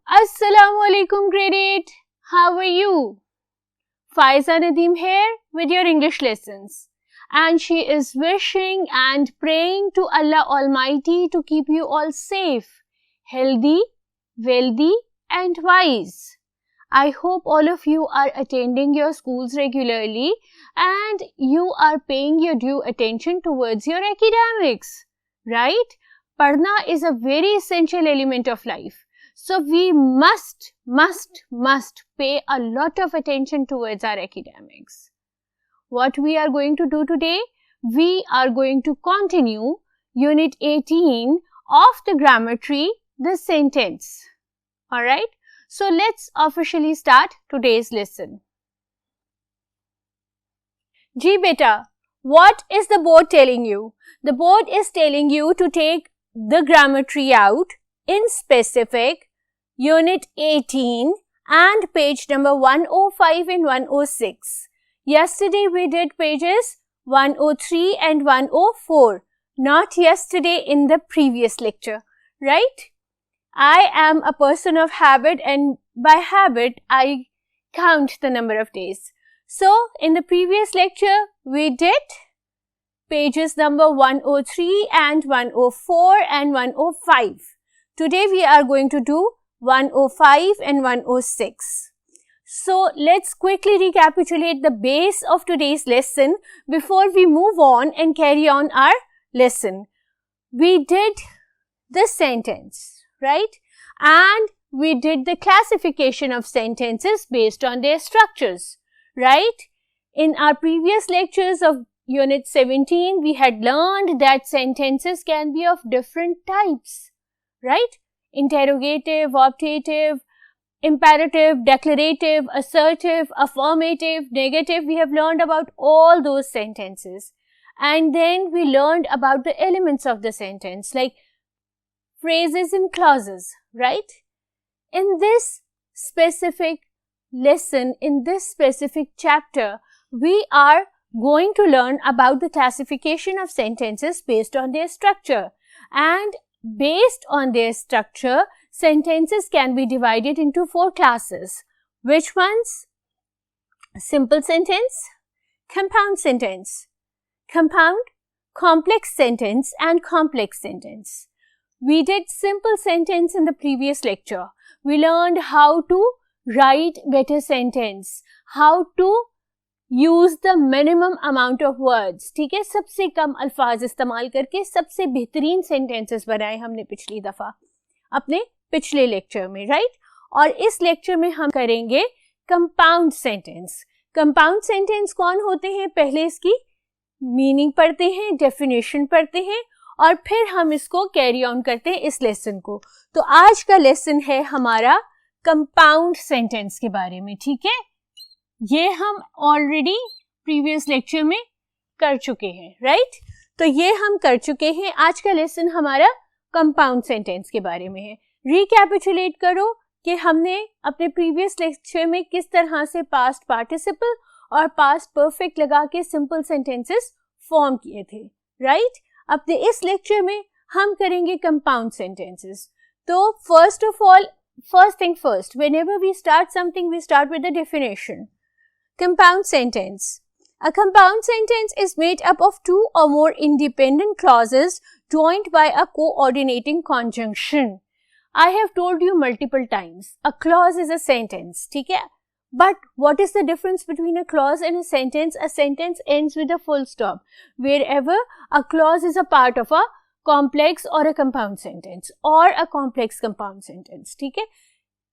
Assalamualaikum grade 8. How are you? Faiza Nadeem here with your English lessons, and she is wishing and praying to Allah Almighty to keep you all safe, healthy, wealthy and wise. I hope all of you are attending your schools regularly and you are paying your due attention towards your academics, right? Padna is a very essential element of life. So we must pay a lot of attention towards our academics. What we are going to do today? We are going to continue Unit 18 of the grammar tree, the sentence. Alright? So let's officially start today's lesson. Ji beta, what is the board telling you? The board is telling you to take the grammar tree out in specific Unit 18 and page number 105 and 106. Yesterday we did pages 103 and 104. Not yesterday, in the previous lecture, right? I am a person of habit, and by habit I count the number of days. So in the previous lecture we did pages number 103 and 104 and 105. Today we are going to do 105 and 106. So let's quickly recapitulate the base of today's lesson before we move on and carry on our lesson. We did the sentence, right? And we did the classification of sentences based on their structures, right? In our previous lectures of Unit 17, we had learned that sentences can be of different types, right? Interrogative, optative, imperative, declarative, assertive, affirmative, negative. We have learned about all those sentences. And then we learned about the elements of the sentence, like phrases and clauses, right? In this specific lesson, in this specific chapter, we are going to learn about the classification of sentences based on their structure. And based on their structure, sentences can be divided into 4 classes. Which ones? Simple sentence, compound sentence, compound, complex sentence and complex sentence. We did simple sentence in the previous lecture. We learned how to write better sentence, how to use the minimum amount of words, ठीक है? सबसे कम अल्फाज इस्तेमाल करके सबसे बेहतरीन sentences बनाए हमने पिछली दफ़ा अपने पिछले लेक्चर में, राइट? और इस लेक्चर में हम करेंगे कंपाउंड सेंटेंस. कंपाउंड सेंटेंस कौन होते हैं? पहले इसकी मीनिंग पढ़ते हैं, डेफिनेशन पढ़ते हैं और फिर हम इसको कैरी ऑन करते हैं इस लेसन को. तो आज का लेसन है हमारा कंपाउंड सेंटेंस के बारे में, ठीक है? ये हम ऑलरेडी प्रीवियस लेक्चर में कर चुके हैं, राइट? तो ये हम कर चुके हैं. आज का लेसन हमारा कंपाउंड सेंटेंस के बारे में है. रिकैपिचुलेट करो कि हमने अपने प्रीवियस लेक्चर में किस तरह से पास्ट पार्टिसिपल और पास्ट परफेक्ट लगा के सिंपल सेंटेंसेस फॉर्म किए थे, राइट? अपने इस लेक्चर में हम करेंगे कंपाउंड सेंटेंसेस. तो first of all, first thing first, whenever we start something we start with the definition. Compound sentence. A compound sentence is made up of 2 or more independent clauses joined by a coordinating conjunction. I have told you multiple times, a clause is a sentence, ठीक है? But what is the difference between a clause and a sentence? A sentence ends with a full stop. Wherever a clause is a part of a complex or a compound sentence or a complex compound sentence, ठीक है?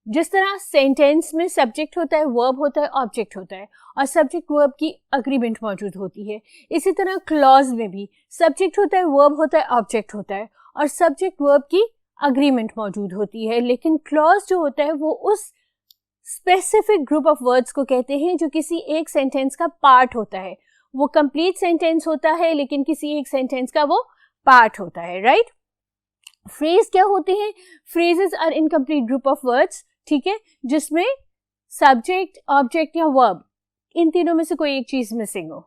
जिस तरह sentence में subject होता है, verb होता है, object होता है और सब्जेक्ट वर्ब की अग्रीमेंट मौजूद होती है, इसी तरह क्लॉज में भी सब्जेक्ट होता है, वर्ब होता है, ऑब्जेक्ट होता है और सब्जेक्ट वर्ब की अग्रीमेंट मौजूद होती है. लेकिन क्लॉज जो होता है वो उस स्पेसिफिक ग्रुप ऑफ वर्ड्स को कहते हैं जो किसी एक सेंटेंस का पार्ट होता है. वो कंप्लीट सेंटेंस होता है लेकिन किसी एक सेंटेंस का वो पार्ट होता है, राइट? फ्रेज क्या होते हैं? Phrases are incomplete group of words, ठीक है, जिसमें सब्जेक्ट, ऑब्जेक्ट या वर्ब इन तीनों में से कोई एक चीज मिसिंग हो,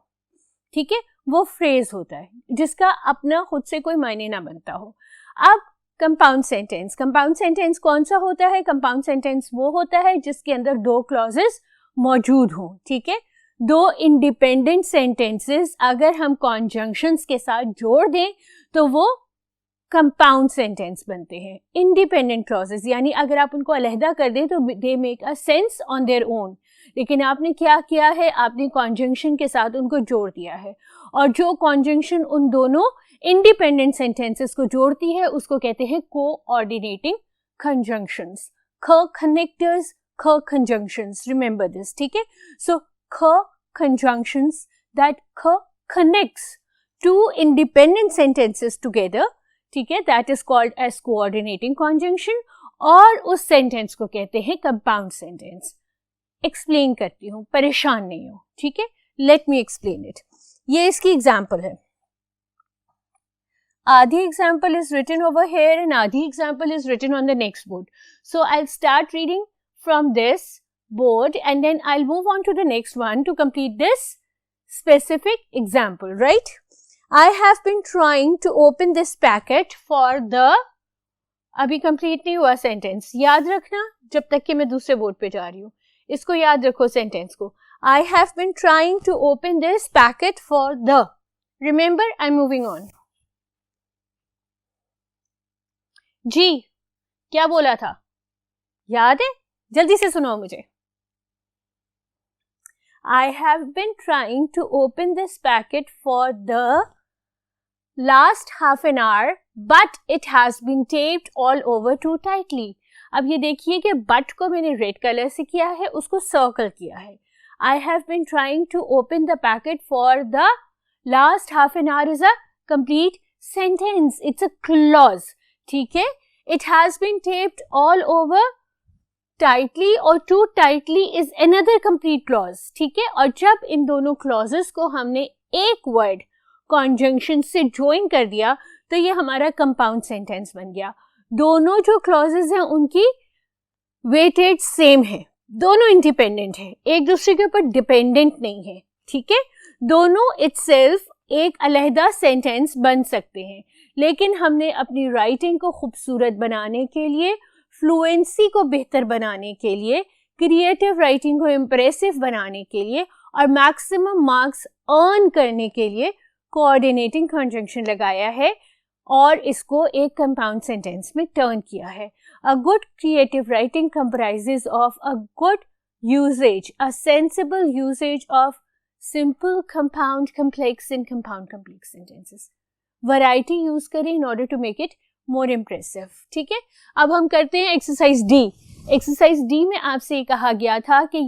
ठीक है, वो फ्रेज होता है जिसका अपना खुद से कोई मायने ना बनता हो। अब कंपाउंड सेंटेंस कौन सा होता है? कंपाउंड सेंटेंस वो होता है जिसके अंदर दो क्लॉजेस मौजूद हों, ठीक है। दो इंडिपेंडेंट सेंटेंसेस अगर हम कॉन्जंक्शंस के साथ जोड़ दें तो वो कंपाउंड सेंटेंस बनते हैं। इंडिपेंडेंट क्लॉजेस यानी अगर आप उनको अलहदा कर दें तो they make a sense on their own, लेकिन आपने क्या किया है, आपने कॉन्जंक्शन के साथ उनको जोड़ दिया है, और जो कॉन्जंक्शन उन दोनों इंडिपेंडेंट सेंटेंसेस को जोड़ती है उसको कहते हैं कोऑर्डिनेटिंग कंजंक्शंस। ख कनेक्टर्स, ख कंजंक्शंस, रिमेंबर दिस, ठीक है। सो ख कंजंक्शंस दैट ख connects two independent sentences together, ठीक है, that is called as coordinating conjunction, और उस सेंटेंस को कहते हैं कंपाउंड सेंटेंस। एक्सप्लेन करती हूँ, परेशान नहीं हो, ठीक है। Let me explain it. ये इसकी एग्जाम्पल है। आधी example is written over here and आधी example is written on the next board. So I will start reading from this board and then I'll move on to the next one to complete this specific example, right? I have been trying to open this packet for the, अभी complete नहीं हुआ sentence, याद रखना जब तक कि मैं दूसरे बोर्ड पे जा रही हूँ, इसको याद रखो sentence को। I have been trying to open this packet for the, remember I'm moving on। जी क्या बोला था, याद है? जल्दी से सुनाओ मुझे। I have been trying to open this packet for the last half an hour, but it has been taped all over too tightly. अब ये देखिए कि but को मैंने रेड कलर से किया है, उसको सर्कल किया है। I have been trying to open the packet for the last half an hour is a complete sentence. It's a clause, ठीक है। It has been taped all over tightly और too tightly is another complete clause, ठीक है। और जब इन दोनों clauses को हमने एक word conjunction से join कर दिया तो ये हमारा compound sentence बन गया। दोनों जो clauses हैं उनकी weightage same है, दोनों independent है, एक दूसरे के ऊपर dependent नहीं है, ठीक है। दोनों itself एक अलहदा sentence बन सकते हैं, लेकिन हमने अपनी writing को खूबसूरत बनाने के लिए, फ्लुएंसी को बेहतर बनाने के लिए, क्रिएटिव राइटिंग को इम्प्रेसिव बनाने के लिए और मैक्सिमम मार्क्स अर्न करने के लिए कोऑर्डिनेटिंग कंजंक्शन लगाया है और इसको एक कंपाउंड सेंटेंस में टर्न किया है। A good creative writing comprises of a good usage, a sensible usage of simple, compound, complex and compound complex sentences. Variety use करें in order to make it more impressive, ठीक है। अब हम करते हैं एक्सरसाइज डी। एक्सरसाइज डी में आपसे कहा गया था कि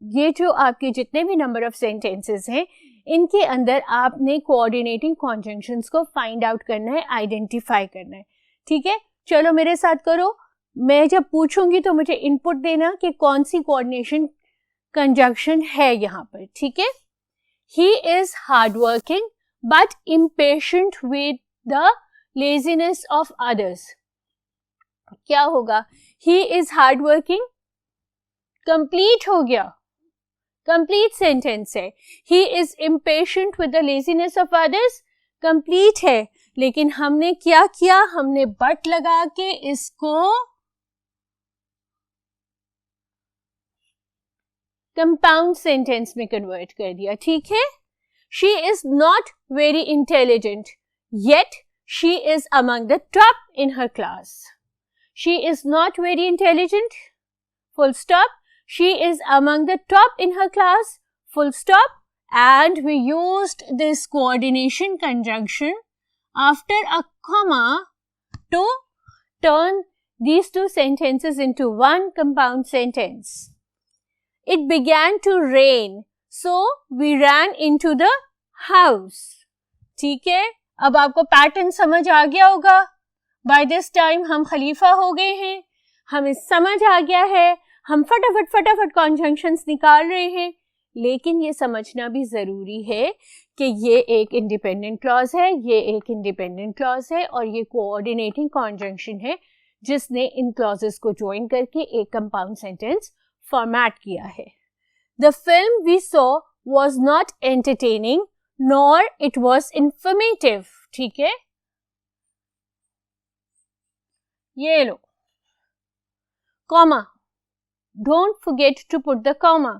ये जो आपके जितने भी नंबर ऑफ सेंटेंसेस हैं इनके अंदर आपने कोऑर्डिनेटिंग कॉन्जंक्शंस को फाइंड आउट करना है, आइडेंटिफाई करना है, ठीक है। चलो मेरे साथ करो, मैं जब पूछूंगी तो मुझे इनपुट देना कि कौन सी कोऑर्डिनेशन कंजंक्शन है यहाँ पर, ठीक है। He is hard working but impatient with the laziness of others. क्या होगा? He is hard working, complete हो गया, कंप्लीट सेंटेंस है। He is impatient with the laziness of others, complete है, लेकिन हमने क्या किया, हमने बट लगा के इसको कंपाउंड सेंटेंस में कन्वर्ट कर दिया, ठीक है। She is not very intelligent yet she is among the top in her class. She is not very intelligent, full stop. She is among the top in her class, full stop. And we used this coordination conjunction after a comma to turn these two sentences into one compound sentence. It began to rain, so we ran into the house. ठीक है, अब आपको pattern समझ आ गया होगा। By this time हम खलीफा हो गए हैं, हमें समझ आ गया है, हम फटाफट कॉन्जंक्शंस निकाल रहे हैं, लेकिन ये समझना भी ज़रूरी है कि ये एक इंडिपेंडेंट क्लॉज है, ये एक इंडिपेंडेंट क्लॉज है और ये कोऑर्डिनेटिंग कॉन्जंक्शन है जिसने इन क्लॉजेस को ज्वाइन करके एक कंपाउंड सेंटेंस फॉर्मेट किया है। The film we saw was not entertaining nor it was informative. ठीक है, ये लो comma. Don't forget to put the comma.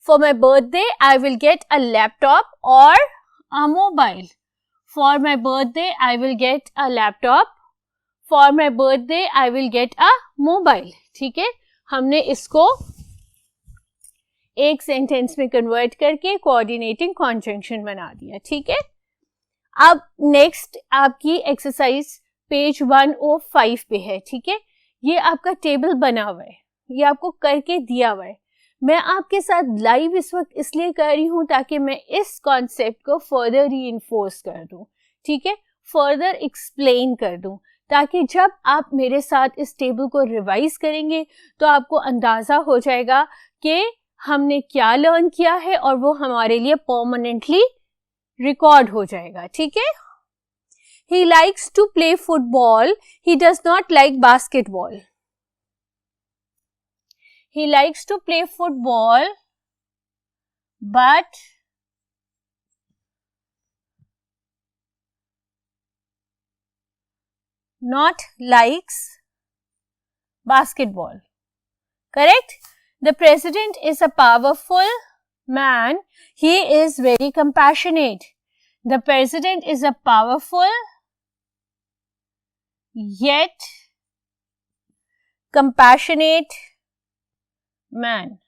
For my birthday, I will get a laptop or a mobile. For my birthday, I will get a laptop. For my birthday, I will get a mobile. ठीक है, हमने इसको एक sentence में convert करके coordinating कॉन्जंक्शन बना दिया. ठीक है, अब नेक्स्ट आपकी एक्सरसाइज पेज 105 पे है. ठीक है, ये आपका टेबल बना हुआ है, ये आपको करके दिया हुआ है. मैं आपके साथ लाइव इस वक्त इसलिए कर रही हूँ ताकि मैं इस कॉन्सेप्ट को फर्दर रीइंफोर्स कर दूँ. ठीक है, फर्दर एक्सप्लेन कर दूँ, ताकि जब आप मेरे साथ इस टेबल को रिवाइज करेंगे तो आपको अंदाज़ा हो जाएगा कि हमने क्या लर्न किया है और वो हमारे लिए परमानेंटली रिकॉर्ड हो जाएगा. ठीक है, he likes to play football, he does not like basketball. He likes to play football but not likes basketball. Correct? The president is a powerful man. He is very compassionate. The president is a powerful yet compassionate man.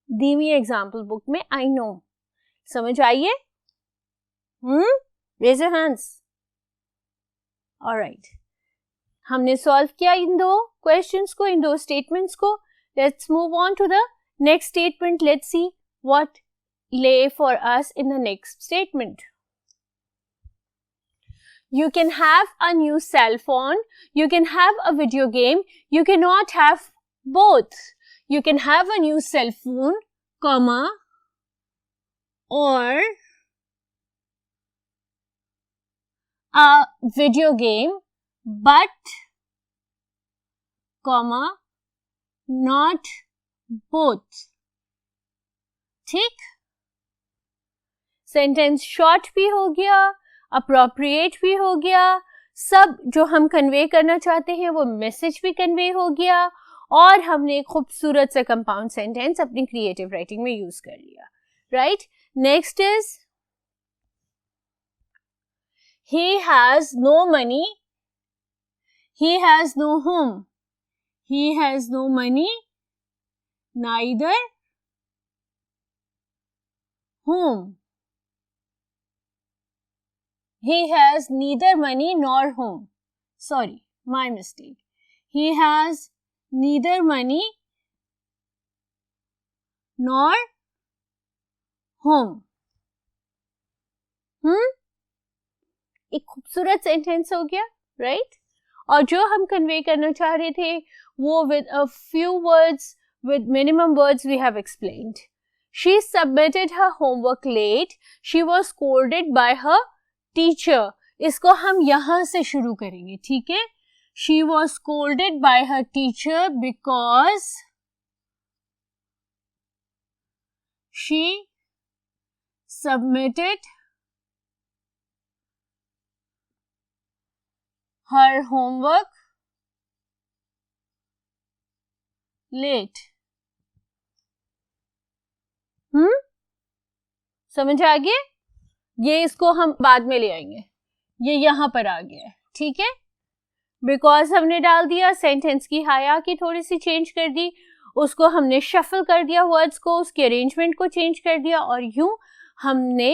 दी हुई example book में आई know. समझ आइए? Raise your hands. Alright, हमने solve किया इन दो questions को, इन दो स्टेटमेंट्स को. Let's move on to the next statement. Let's see what lay for us in the next statement. You can have a new cell phone, you can have a video game, you cannot have both. You can have a new cell phone, comma, or a video game, but, comma, not both. ठीक, sentence short भी हो गया, appropriate भी हो गया, सब जो हम कन्वे करना चाहते हैं वो मैसेज भी कन्वे हो गया, और हमने एक खूबसूरत सा कंपाउंड सेंटेंस अपनी क्रिएटिव राइटिंग में यूज कर लिया. Right, next is he has no money, he has no home. He has no money, neither home. He has neither money nor home. Sorry, my mistake. He has neither money nor home. एक खूबसूरत sentence हो गया, right? और जो हम convey करना चाह रहे थे वो with a few words, with minimum words we have explained. She submitted her homework late. She was scolded by her teacher. इसको हम यहाँ से शुरू करेंगे, ठीक है? She was scolded by her teacher because she submitted her homework late. समझ आ गया? ये इसको हम बाद में ले आएंगे, ये यहाँ पर आ गया है, ठीक है? बिकॉज हमने डाल दिया, सेंटेंस की हाया की थोड़ी सी चेंज कर दी, उसको हमने शफल कर दिया वर्ड्स को, उसके अरेंजमेंट को चेंज कर दिया और यूं हमने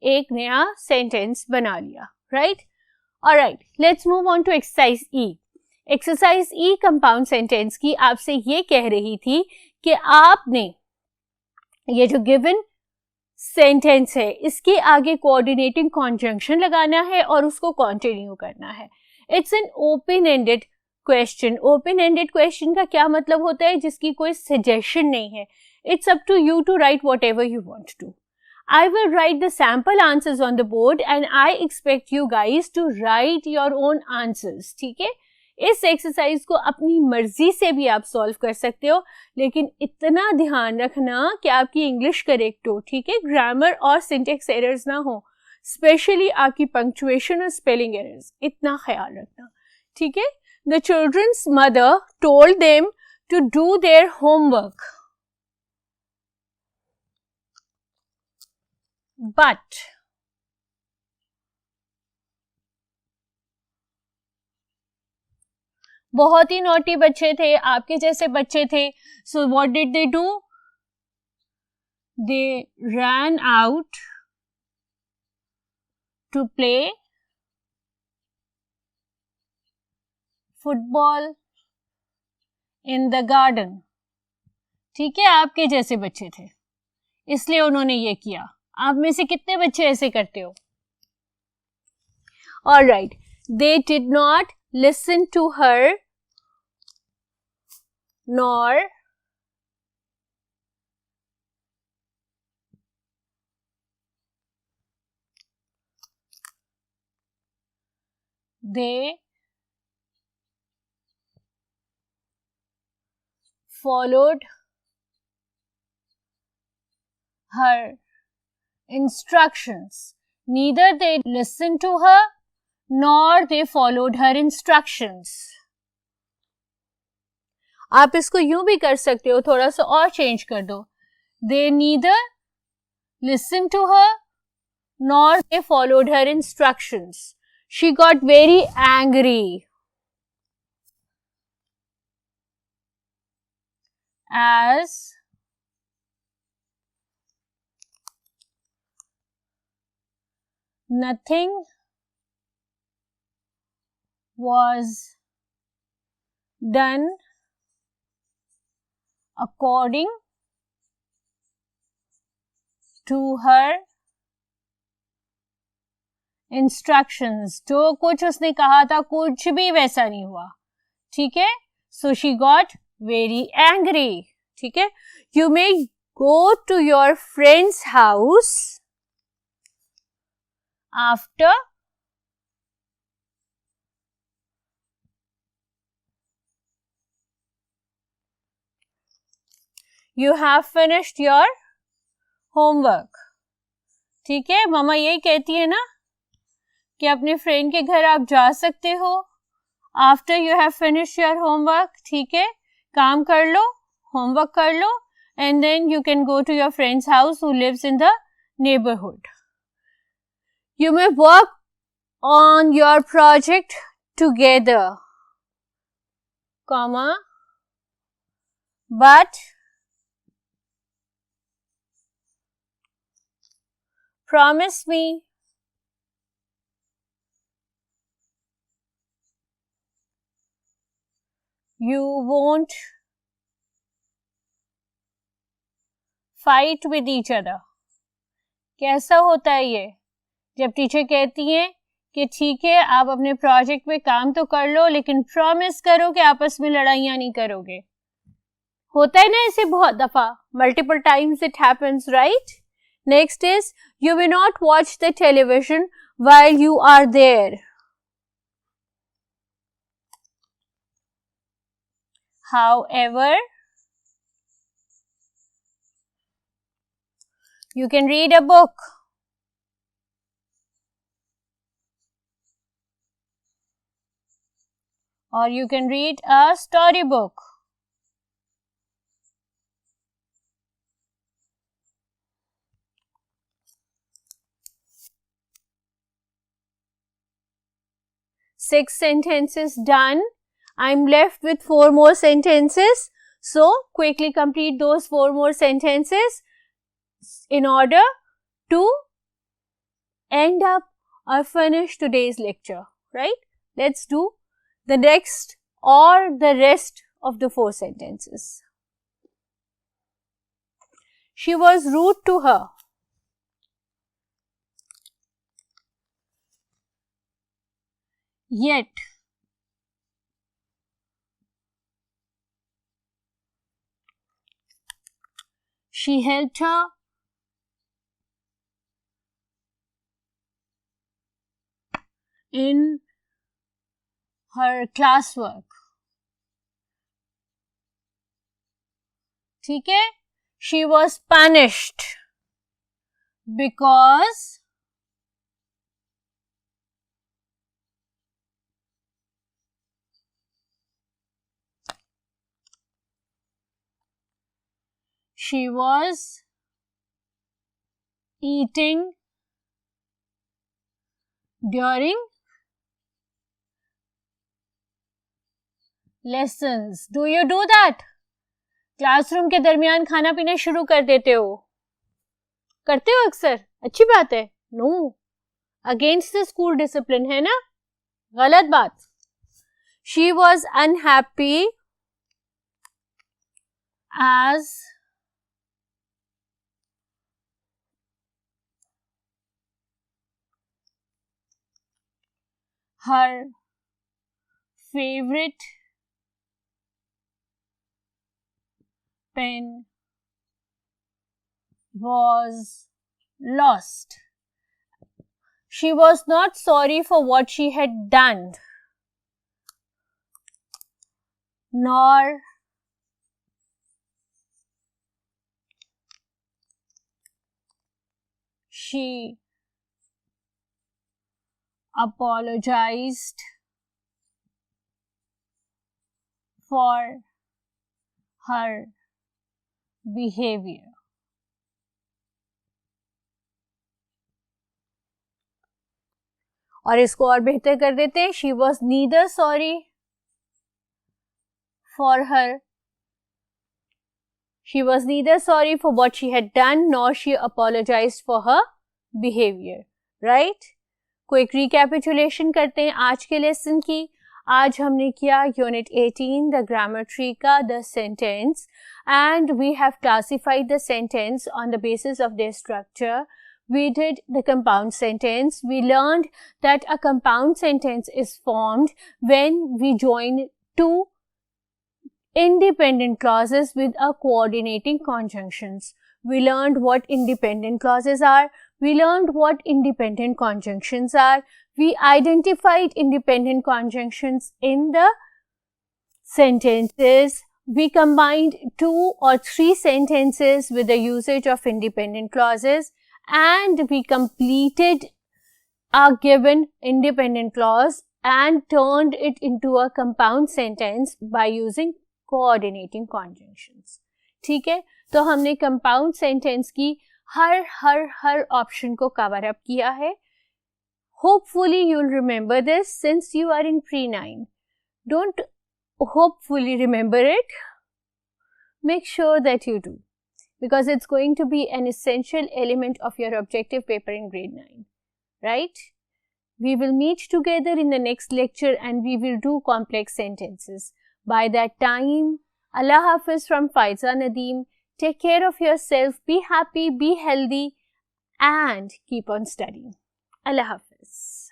एक नया सेंटेंस बना लिया, right? Alright, let's move on to exercise E. Exercise E compound sentence की आपसे ये कह रही थी कि आपने ये जो गिवन सेंटेंस है इसके आगे कोऑर्डिनेटिंग कॉन्जंक्शन लगाना है और उसको कंटिन्यू करना है. It's an open ended question. Open ended question का क्या मतलब होता है? जिसकी कोई सजेशन नहीं है. It's up to you to write whatever you want to. I will write the sample answers on the board and I expect you guys to write your own answers. ठीक है? इस exercise को अपनी मर्जी से भी आप solve कर सकते हो, लेकिन इतना ध्यान रखना कि आपकी इंग्लिश करेक्ट हो, ठीक है, ग्रामर और सिंटेक्स एरर्स ना हो, स्पेशली आपकी पंक्चुएशन और स्पेलिंग एरर्स, इतना ख्याल रखना, ठीक है. The children's mother told them to do their homework, but बहुत ही नोटी बच्चे थे, आपके जैसे बच्चे थे. So what did they do? They ran out to play football in the garden. ठीक है, आपके जैसे बच्चे थे इसलिए उन्होंने ये किया. आप में से कितने बच्चे ऐसे करते हो? Alright, they did not listen to her nor they followed her instructions. Neither they listened to her nor they followed her instructions. आप इसको यूं भी कर सकते हो, थोड़ा सा और चेंज कर दो. They neither listened to her nor they followed her instructions. She got very angry as nothing was done according to her instructions. जो कुछ उसने कहा था कुछ भी वैसा नहीं हुआ, ठीक है. So she got very angry, ठीक है. You may go to your friend's house after you have finished your homework. ठीक है, मामा यही कहती है ना कि अपने फ्रेंड के घर आप जा सकते हो after you have finish your homework. ठीक है, काम कर लो, होमवर्क कर लो, and then you can go to your friends house who lives in the neighbourhood. You may work on your project together, comma, but promise me you won't fight with each other. कैसा होता है ये जब teacher कहती हैं कि ठीक है आप अपने प्रोजेक्ट पे काम तो कर लो लेकिन प्रॉमिस करो कि आपस में लड़ाइयाँ नहीं करोगे. होता है ना ऐसे बहुत दफा, multiple times it happens, right. Next is you will not watch the television while you are there. However, you can read a book. Or you can read a storybook. Six sentences done. I'm left with 4 more sentences. So quickly complete those 4 more sentences in order to end up or finish today's lecture, right? Let's do the next or the rest of the 4 sentences. She was rude to her. Yet she helped her in her classwork. ठीक है? She was punished because she was eating during lessons. Do you do that? Classroom के दरमियान खाना पीना शुरू कर देते हो? करते हो अक्सर? अच्छी बात है. No, against the school discipline है ना, गलत बात. She was unhappy as her favorite pen was lost. She was not sorry for what she had done, nor she apologized for her behavior. और इसको और बेहतर कर देते हैं. She was neither sorry for what she had done, nor she apologized for her behavior. Right? Quick recapitulation करते हैं आज के लेसन की. आज हमने किया यूनिट 18 द ग्रामर ट्री का the sentence, and we have classified the sentence on the basis of their structure. We did the compound sentence. We learned that a compound sentence is formed when we join two independent clauses with a coordinating conjunctions. We learned what independent clauses are. We learned what independent conjunctions are. We identified independent conjunctions in the sentences. We combined 2 or 3 sentences with the usage of independent clauses, and we completed a given independent clause and turned it into a compound sentence by using coordinating conjunctions. ठीक है, तो हमने compound sentence की हर option को cover up किया है. Hopefully you'll remember this since you are in pre-9. Don't hopefully remember it. Make sure that you do, because it's going to be an essential element of your objective paper in grade 9. Right? We will meet together in the next lecture and we will do complex sentences. By that time, Allah Hafiz from Faiza Nadeem. Take care of yourself, be happy, be healthy, and keep on studying. Allah Hafiz.